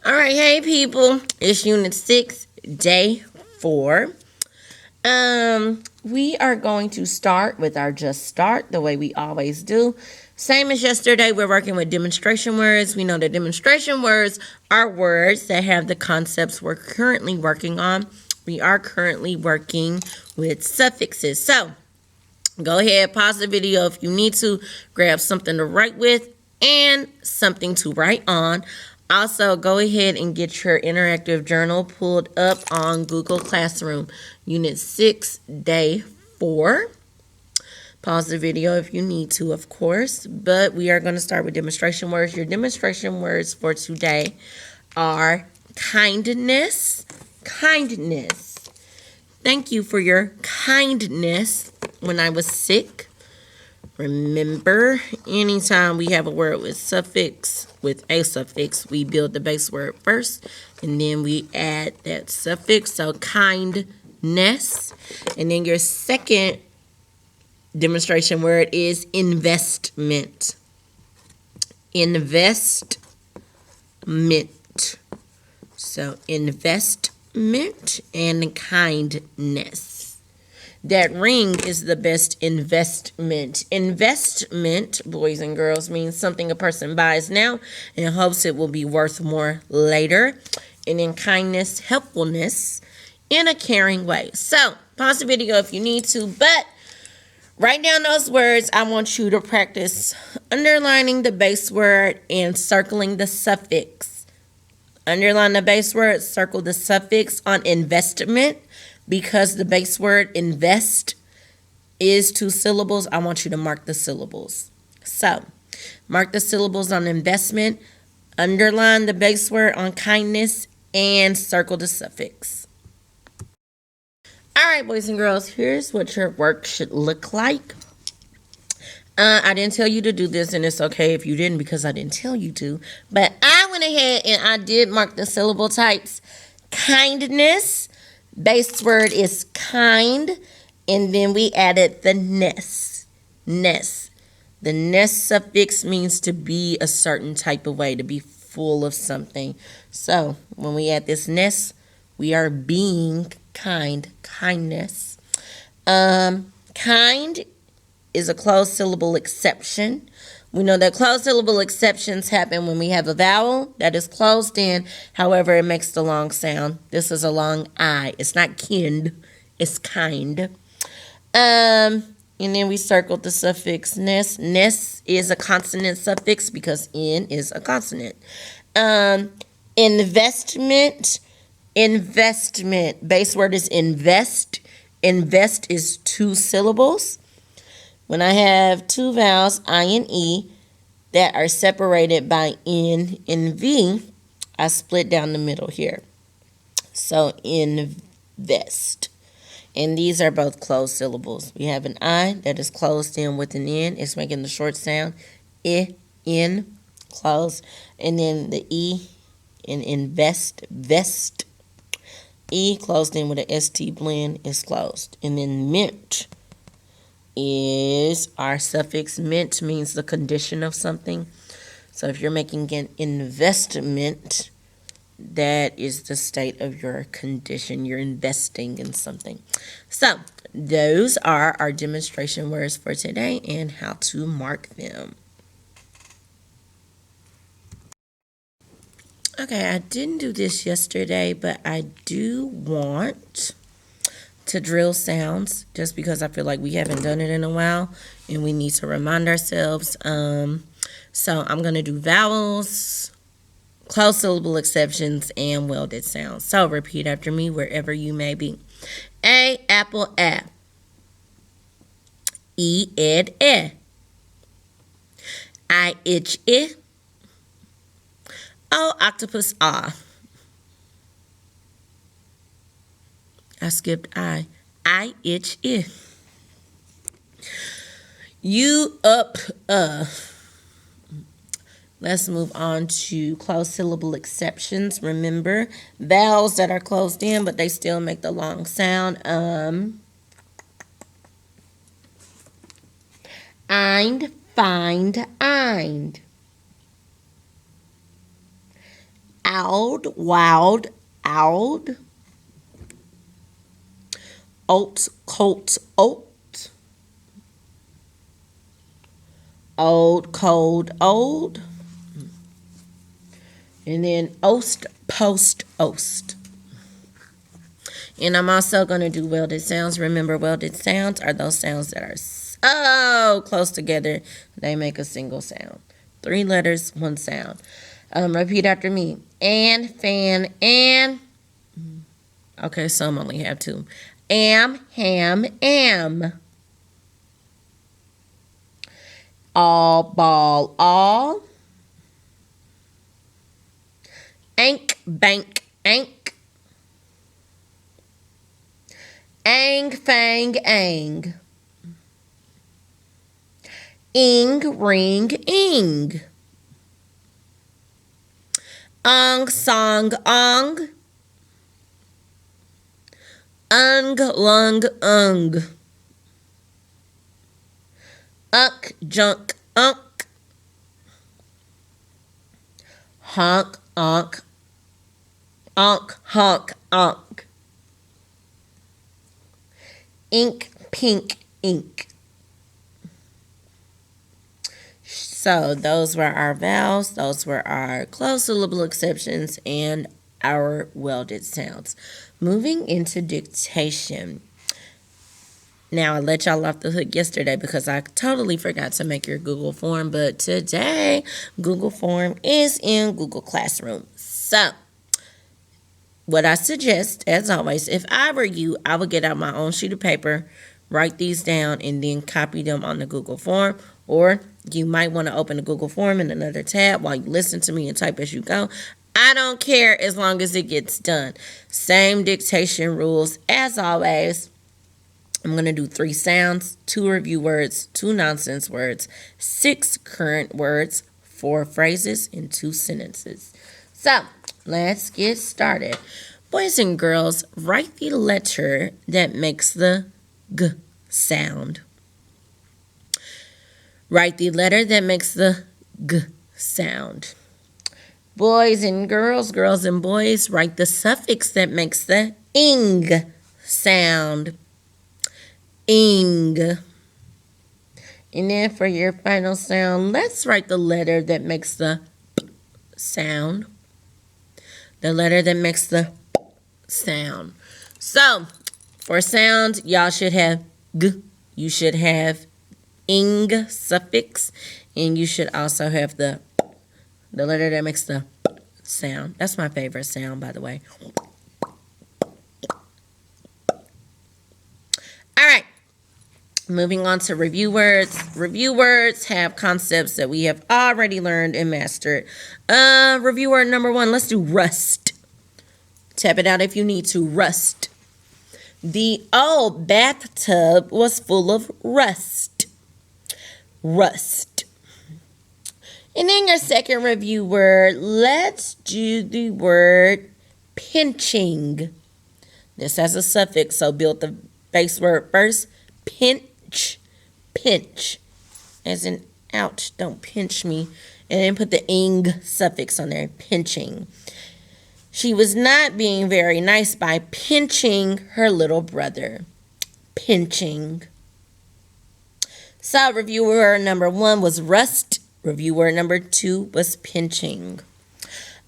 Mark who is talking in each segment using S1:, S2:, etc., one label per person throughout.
S1: All right, hey people, it's Unit 6, Day 4. We are going to start with our just start the way we always do. Same as yesterday, we're working with demonstration words. We know that demonstration words are words that have the concepts we're currently working on. We are currently working with suffixes. So, go ahead, pause the video if you need to, grab something to write with and something to write on. Also, go ahead and get your interactive journal pulled up on Google Classroom. Unit 6, Day 4. Pause the video if you need to, of course. But we are going to start with demonstration words. Your demonstration words for today are kindness. Kindness. Thank you for your kindness when I was sick. Remember, anytime we have a word with a suffix, we build the base word first, and then we add that suffix, so kindness. And then your second demonstration word is investment. Investment. So investment and kindness. That ring is the best investment. Investment, boys and girls, means something a person buys now and hopes it will be worth more later. And in kindness, helpfulness in a caring way. So, pause the video if you need to, but write down those words. I want you to practice underlining the base word and circling the suffix. Underline the base word, circle the suffix on investment. Because the base word invest is 2 syllables, I want you to mark the syllables. So, mark the syllables on investment, underline the base word on kindness, and circle the suffix. All right, boys and girls, here's what your work should look like. I didn't tell you to do this, and it's okay if you didn't because I didn't tell you to. But I went ahead and I did mark the syllable types. Kindness. Base word is kind, and then we added the ness. Ness. The ness suffix means to be a certain type of way, to be full of something. So when we add this ness, we are being kind. Kindness. Kind is a closed syllable exception. We know that closed syllable exceptions happen when we have a vowel that is closed in. However, it makes the long sound. This is a long I. It's not kind. It's kind. And then we circled the suffix ness. Ness is a consonant suffix because N is a consonant. Investment. Investment. Base word is invest. Invest is 2 syllables. When I have 2 vowels, I and E, that are separated by N and V, I split down the middle here. So invest. And these are both closed syllables. We have an I that is closed in with an N. It's making the short sound. N, closed. And then the E in invest, vest. E closed in with an ST blend is closed. And then mint is our suffix. Mint means the condition of something. So if you're making an investment, that is the state of your condition. You're investing in something. So those are our demonstration words for today and how to mark them. Okay, I didn't do this yesterday, but I do want to drill sounds just because I feel like we haven't done it in a while and we need to remind ourselves. So I'm going to do vowels, closed syllable exceptions, and welded sounds. So repeat after me wherever you may be. A, apple, a. E, ed, e. I, itch, I. O, octopus, ah. I skipped I. I, itch, I. You, up, Let's move on to closed syllable exceptions. Remember, vowels that are closed in, but they still make the long sound. Eind, find, eind. Owd, wild, owled. Oat, colt, oat. Old, cold, old. And then oast, post, oast. And I'm also going to do welded sounds. Remember, welded sounds are those sounds that are so close together, they make a single sound. 3 letters, 1 sound. Repeat after me. And, fan, and. Okay, some only have 2. Am, ham, am. All, ball, all. Ank, bank, ank. Ang, fang, ang. Ing, ring, ing. Ong, song, ong. Ung, lung, ung. Uck, junk, unk. Honk, onk. Onk, honk, onk. Ink, pink, ink. So those were our vowels, those were our closed syllable exceptions, and our welded sounds. Moving into dictation. Now, I let y'all off the hook yesterday because I totally forgot to make your Google form, but today, Google form is in Google Classroom. So, what I suggest, as always, if I were you, I would get out my own sheet of paper, write these down, and then copy them on the Google form. Or you might want to open the Google form in another tab while you listen to me and type as you go. I don't care as long as it gets done. Same dictation rules as always. I'm going to do 3 sounds, 2 review words, 2 nonsense words, 6 current words, 4 phrases, and 2 sentences. So, let's get started. Boys and girls, write the letter that makes the G sound. Write the letter that makes the G sound. Boys and girls, girls and boys, write the suffix that makes the ing sound. Ing. And then for your final sound, let's write the letter that makes the p sound. The letter that makes the p sound. So, for sound, y'all should have g. You should have ing suffix. And you should also have the letter that makes the p sound. That's my favorite sound, by the way. All right. Moving on to review words. Review words have concepts that we have already learned and mastered. Review word number 1, let's do rust. Tap it out if you need to. Rust. The old bathtub was full of rust. Rust. And then your second review word, let's do the word pinching. This has a suffix, so build the base word first. Pinch, pinch, as in ouch, don't pinch me, and then put the ing suffix on there, pinching. She was not being very nice by pinching her little brother. Pinching. So review word number 1 was rust. Review word number 2 was pinching.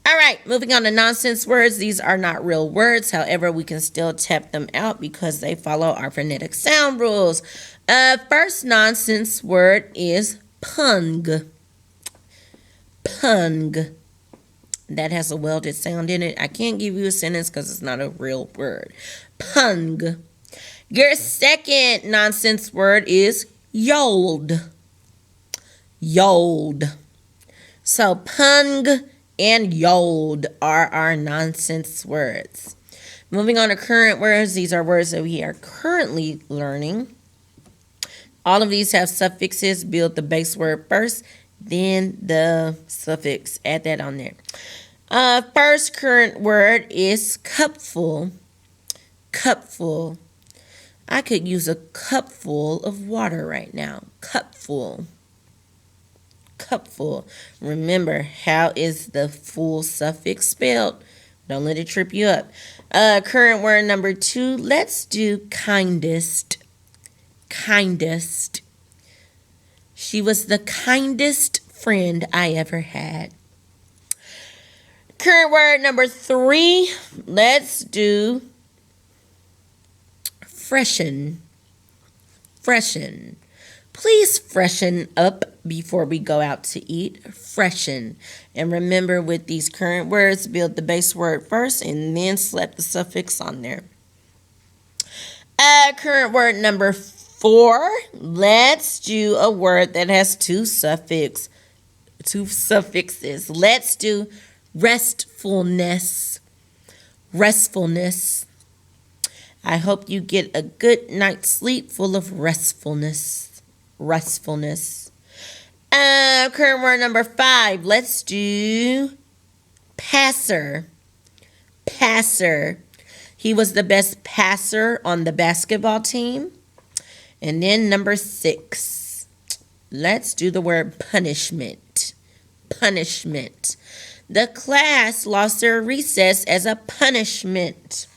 S1: All right, moving on to nonsense words. These are not real words. However, we can still tap them out because they follow our phonetic sound rules. First nonsense word is pung. Pung. That has a welded sound in it. I can't give you a sentence because it's not a real word. Pung. Your second nonsense word is yold. Yold. So pung and yold are our nonsense words. Moving on to current words. These are words that we are currently learning. All of these have suffixes. Build the base word first, then the suffix. Add that on there. First current word is cupful. Cupful. I could use a cupful of water right now. Cupful. cupful. Remember, how is the full suffix spelled? Don't let it trip you up. Current word number 2, let's do kindest. Kindest. She was the kindest friend I ever had. Current word number 3, let's do freshen. Freshen. Please freshen up before we go out to eat. Freshen. And remember, with these current words, build the base word first and then slap the suffix on there. Current word number 4. Let's do a word that has two suffixes. Let's do restfulness. Restfulness. I hope you get a good night's sleep full of restfulness. Restfulness. Current word number 5. Let's do passer. Passer. He was the best passer on the basketball team. And then number 6. Let's do the word punishment. Punishment. The class lost their recess as a punishment.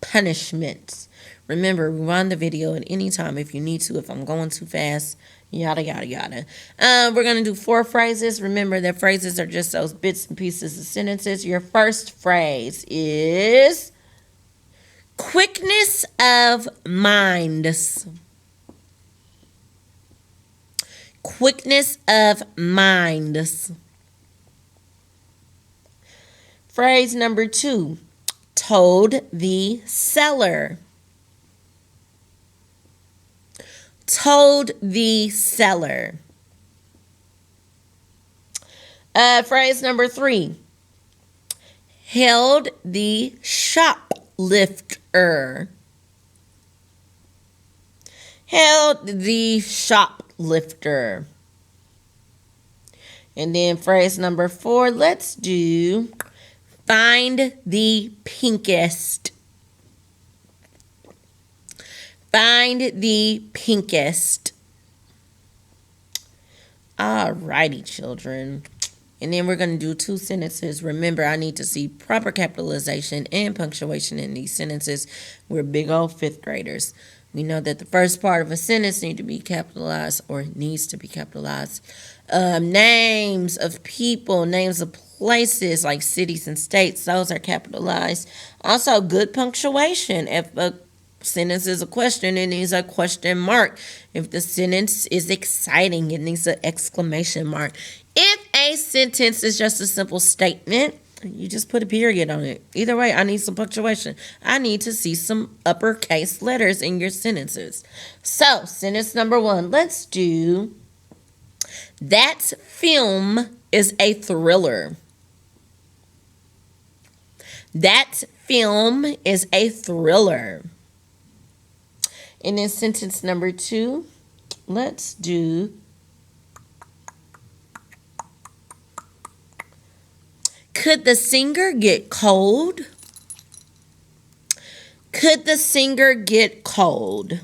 S1: Punishment. Remember, rewind the video at any time if you need to, if I'm going too fast, yada, yada, yada. We're going to do 4 phrases. Remember that phrases are just those bits and pieces of sentences. Your first phrase is quickness of mind. Quickness of mind. Phrase number 2. Told the seller. Told the seller. Phrase number 3. Held the shoplifter. Held the shoplifter. And then phrase number 4, let's do find the pinkest. Find the pinkest. Alrighty, children. And then we're going to do 2 sentences. Remember, I need to see proper capitalization and punctuation in these sentences. We're big old 5th graders. We know that the first part of a sentence needs to be capitalized or needs to be capitalized. Names of people, names of places like cities and states, those are capitalized. Also, good punctuation. If a sentence is a question, it needs a question mark. If the sentence is exciting, it needs an exclamation mark. If a sentence is just a simple statement, you just put a period on it. Either way, I need some punctuation. I need to see some uppercase letters in your sentences. So, sentence number 1, let's do that film is a thriller. That film is a thriller. And then sentence number 2, let's do could the singer get cold? Could the singer get cold?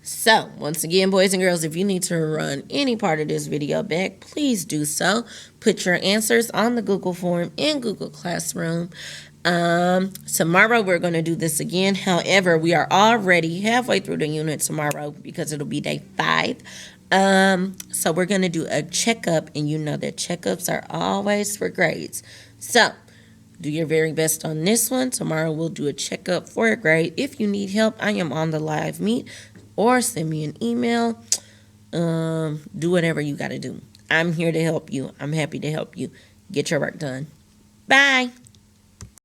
S1: So, once again, boys and girls, if you need to run any part of this video back, please do so. Put your answers on the Google form in Google Classroom. Tomorrow we're going to do this again. However, we are already halfway through the unit tomorrow because it'll be day 5. So we're going to do a checkup, and you know that checkups are always for grades. So do your very best on this one. Tomorrow we'll do a checkup for a grade. If you need help, I am on the live meet, or send me an email. Do whatever you got to do. I'm here to help you. I'm happy to help you get your work done. Bye.